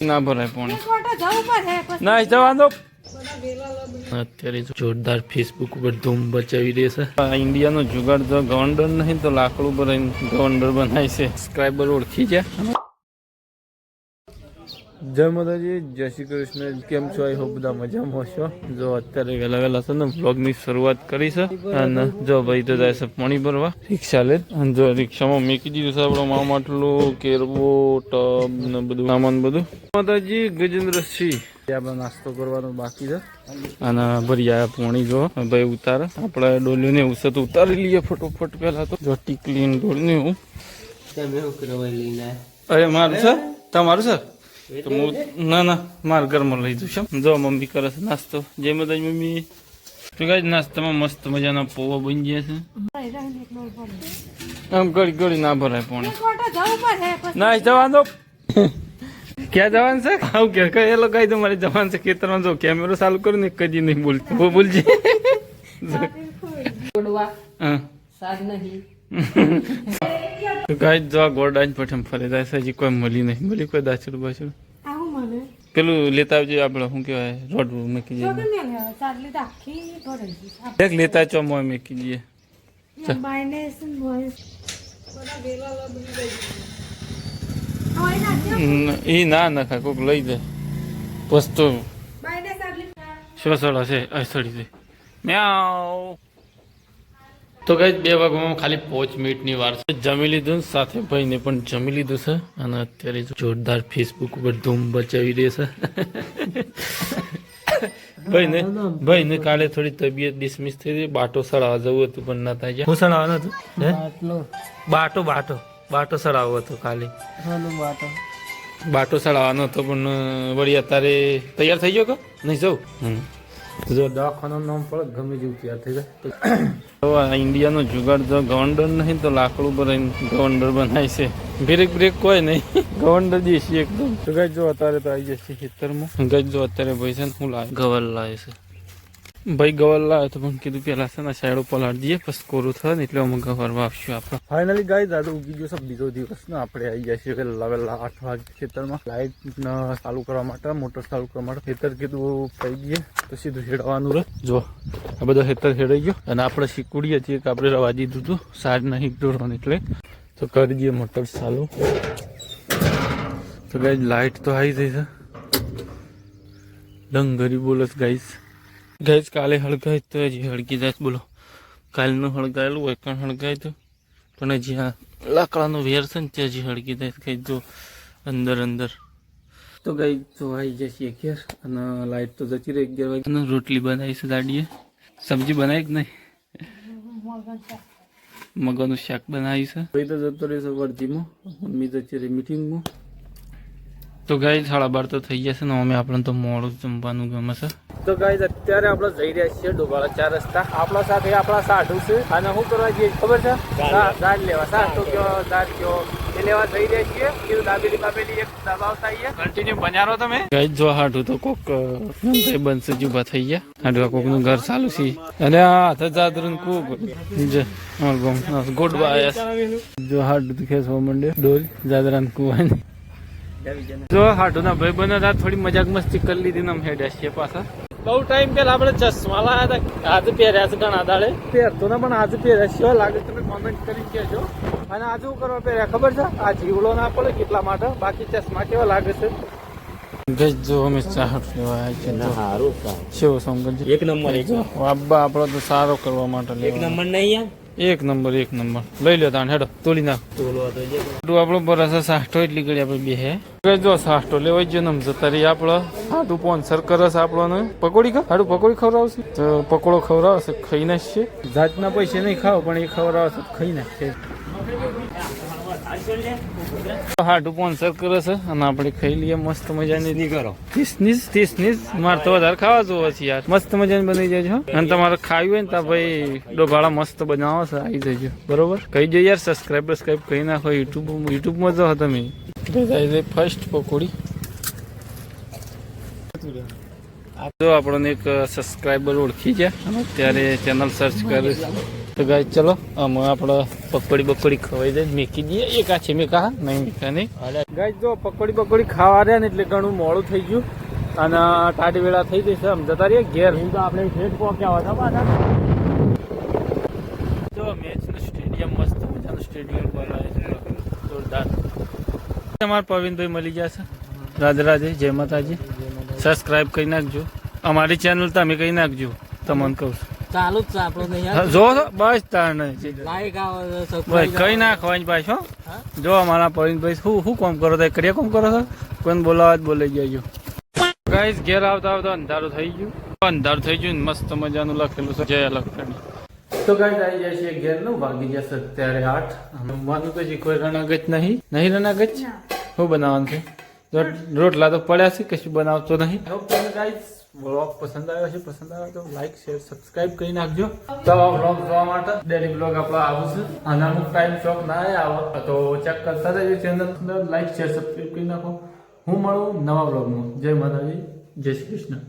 ના ભરાય પાણી ના જવાનો અત્યારે જોરદાર ફેસબુક ઉપર ધૂમ બચાવી રહી છે ઇન્ડિયાનો જુગાડ જો ગવર્નર નહીં તો લાકડું ભરાઈને ગવર્નર બનાય છે સબસ્ક્રાઈબર ઓળખી જાય જય માતાજી જય શ્રી કૃષ્ણ કેમ છો આઈ હોપ બધા મજામાં હશો જો અત્યારે વહેલા વહેલા છે ને વ્લોગની શરૂઆત કરી છે અને જો ભાઈ તો જાય છે પાણી ભરવા રિક્ષા લે અને જો રિક્ષામાં મૂકી દીધું છે આપણો મામા માટલું કેરવો ટબ ને બધું સામાન બધું માતાજી ગજેન્દ્રસિંહ આપણે નાસ્તો કરવાનો બાકી છે અને ભરી આવ્યા પાણી જો ભાઈ ઉતારે આપણે ડોલ્યું ને એવું છે તો ઉતારી લઈએ ફટોફટ પહેલા તો જો ટીકલી ડોલ ને એવું અરે મારું છે તમારું છે તો હું ના મારા ઘરમાં લઈ જઉં છું જો મમ્મી કરે છે નાસ્તો જય માતાજી મમ્મી તો કઈ નાસ્તામાં મસ્ત મજાના પૌવા બની ગયા છે આમ ગળી ગળી ના ભરાય પાણી ના જવાનો ક્યાં જવાનું છે આવું કે એ લોકો કહી દો મારે જવાનું છે ખેતરમાં જો કેમેરો ચાલુ કરું ને કદી નહીં બોલતો બોલજે તો કઈ જો ગોરડા જ પઠમ ફરે જાય છે હજી કોઈ મળી નહીં મળી કોઈ દાચડું બાચડું પેલું લેતા આવજો આપડે શું કેવાય રોડ મૂકી જઈએ એક લેતા ચો મોય મૂકી દઈએ એ ના નખા કોક લઈ જાય વસ્તુ શોસળો છે અસળી છે મ્યાઉ તો કઈ 2 વાગ્યામાં ખાલી 5 મિનિટની વાર છે જમી લીધું સાથે ભાઈને પણ જમી લીધું છે અને અત્યારે જોરદાર ફેસબુક ઉપર ધૂમ બચાવી રહી છે ભાઈને કાલે થોડી તબિયત ડિસમિસ થઈ હતી બાટો સડાવવા જવું હતું પણ ના થાય હું સડાવવાનું હતું બાટો સડાવવો હતો કાલે બાટો સડાવવાનો હતો પણ વળી અત્યારે તૈયાર થઈ ગયો કે નહીં જવું જો દવાખાનાનું નામ પડે ગમે જેવું તૈયાર થઈ જાય ઇન્ડિયાનો જુગાડ જો ગવર્નર નહીં તો લાકડું ભરાઈને ગવર્નર બનાય છે બ્રેક કોઈ નહીં ગવર્નર દેશી એકદમ તો ગઈ જો અત્યારે તો આવી જશે ખેતરમાં ગઈ જો અત્યારે ભાઈ છે ને હું લાવે ગવર લાવે છે ભાઈ ગવર લાવે તો પણ કીધું પેલા છે ને સાઈડો પલાળી દઈએ પછી કોરું થાય ને એટલે અમે ગવરમાં આપશું આપણે ફાઇનલી ગાય દાદા ઉગી ગયો છે બીજો દિવસ ને આપણે આવી જાય છે વહેલા 8 વાગે ખેતરમાં લાઇટ ચાલુ કરવા માટે મોટર ચાલુ કરવા માટે ખેતર કીધું થઈ ગયે તો સીધું હેડવાનું રહે જો આ બધો ખેતર હેડાઈ ગયો અને આપણે શીખવડીએ છીએ કે આપણે રવા દીધું હતું સાર નહીં દોડવાનું એટલે તો કરી દઈએ મોટર ચાલુ તો ગાય લાઇટ તો આવી ગઈ છે ડંગરી બોલસ ગાઈસ કાલે હળગાય તો હજી હળગી જાય બોલો કાલનું હળગાયેલું હોય પણ હળગાય તો પણ હજી આ લાકડાનું વેર છે ને તે હજી હળગી જાય કઈ જો અંદર તો ગઈ જો આવી જશે ઘેર અને લાઇટ તો જતી રહી 11 વાગે અને રોટલી બનાવી છે દાડીએ સબ્જી બનાવી કે નહીં મગનું શાક બનાવી છે ભાઈ તો જતો રહેશે વર્ધીમાં મમ્મી જતી રહી મીટિંગમાં તો ગાય 12:30 તો થઈ જશે ને અમે આપણે તો મોડું જમવાનું ગમે છે તો ગાય અત્યારે આપણે જઈ રહ્યા છીએ ડોબાળા 4 રસ્તા આપણા સાથે આપણા સાઢુ છે અને શું કરવા જઈએ ખબર છે દાળ લેવા સાઢુ કયો દાળ કયો એ લેવા જઈ રહ્યા છીએ કીધું દાબેલી એક દબાવતા આવીએ કન્ટિન્યુ બન્યા તમે ગાય જો હાડું તો કોક બનશે જ ઉભા થઈ ગયા હાડું કોક નું ઘર ચાલુ છે અને હાથ જાદરું કુક ગુડ બાય જો હાડું તો ખેસવા માંડ્યો ડોલ જાદરા કુવાની જો હાટુ ના ભાઈ બને થોડી મજાક મસ્તી કરી લીધી ને હેડ્યા છીએ પાછા બહુ ટાઈમ પેલા આપણે ચશ્મા લાયા હતા આજે પહેર્યા છે ઘણા દાડે પહેરતો ને પણ આજે પહેર્યા છે લાગે તમે કોમેન્ટ કરી કહેજો અને આજે શું કરવા પહેર્યા ખબર છે આ જીવડો ના પડે કેટલા માટે બાકી ચશ્મા કેવા લાગે છે જો અમે ચાહટ લેવા છે સારું છે સમગન એક નંબર આબ્બા આપણો તો સારો કરવા માટે એક નંબર નહીં એક નંબર લઈ લો તાણ હેડો તોડી નાખ આપણો બરાબર સાઠો એટલી ઘડી આપણે બે હે જો સાઠો લેવાઈ ગયો ને જતા રહી આપણો હાડું સ્પોન્સર કરે છે આપણને પકોડી હાડું પકોડી ખવડાવશે તો પકોડો ખવડાવશે ખાઈ નાખશે જાતના પૈસા નહીં ખાવ પણ એ ખવડાવશે ખાઈ નાખશે હાડું સ્પોન્સર કરે છે અને આપણે ખાઈ લઈએ મસ્ત મજાની કરો 30 મારે તો વધારે ખાવા જોવો છે યાર મસ્ત મજાની બની જાય છે અને તમારે ખાવી હોય ને તો ભાઈ ડોભાળા મસ્ત બનાવો છે આવી જજો બરોબર કહી દો યાર સબસ્ક્રાઈબ કહી નાખો યુટ્યુબમાં જો તમે ફર્સ્ટ પકોડી જો આપણને એક સબસ્ક્રાઈબર ઓળખી ગયા અને અત્યારે ચેનલ સર્ચ કરે તો તો ગાય ચલો આમાં આપણે પકોડી ખવાઈ દે મેકી દઈએ. એક આ છે મેકા, નહીં મેકા નહીં. ગાય જો પકોડી ખાવા રહ્યા ને એટલે ઘણું મોડું થઈ ગયું અને ટાટી વેળા થઈ જશે. આમ જતા રહીએ ઘેર. તો આપણે ઠેઠ પહોંચ્યા હતા પાછા. જો મેચનું સ્ટેડિયમ મસ્ત મજાનું સ્ટેડિયમ બનાવે છે જોરદાર. તમારા પવિનભાઈ મળી જશે. રાધે રાધે, જય માતાજી. સબસ્ક્રાઇબ કરી નાખજો અમારી ચેનલ, તમે કહી નાખજો. તમને કહું છું ચાલુ જ છે આપણો જો બસ તાર નહીં કઈ નાખવાની પાછો. જો અમારા પવિનભાઈ શું કામ કરો છો? કરીએ કામ કરો છો? કોઈને બોલાવા જ બોલાઈ જજો. ગાઈસ ઘેર આવતા અંધારું થઈ ગયું. મસ્ત મજાનું લખેલું છે જય લખણી. તો ગાઈસ આવી જાય છે ઘેર. નું વાગી જશે અત્યારે 8. માનું તો કોઈ રણાગત નહીં રણાગત. શું બનાવવાનું છે? રોટલા તો પડ્યા છે, કશું બનાવતો નહીં. ગાઈસ વ્લોગ પસંદ આવ્યો છે, પસંદ આવે તો લાઈક શેર સબસ્ક્રાઇબ કરી નાખજો. તો આ વ્લોગ જોવા માટે ડેલી વ્લોગ આપણો આવશે. અને અમુક ટાઈમ શોખ ના આવે તો ચેક કરતા રહેજો ચેનલ. લાઈક શેર સબસ્ક્રાઇબ કરી નાખો. હું મળું નવા વ્લોગમાં. જય માતાજી, જય શ્રી કૃષ્ણ.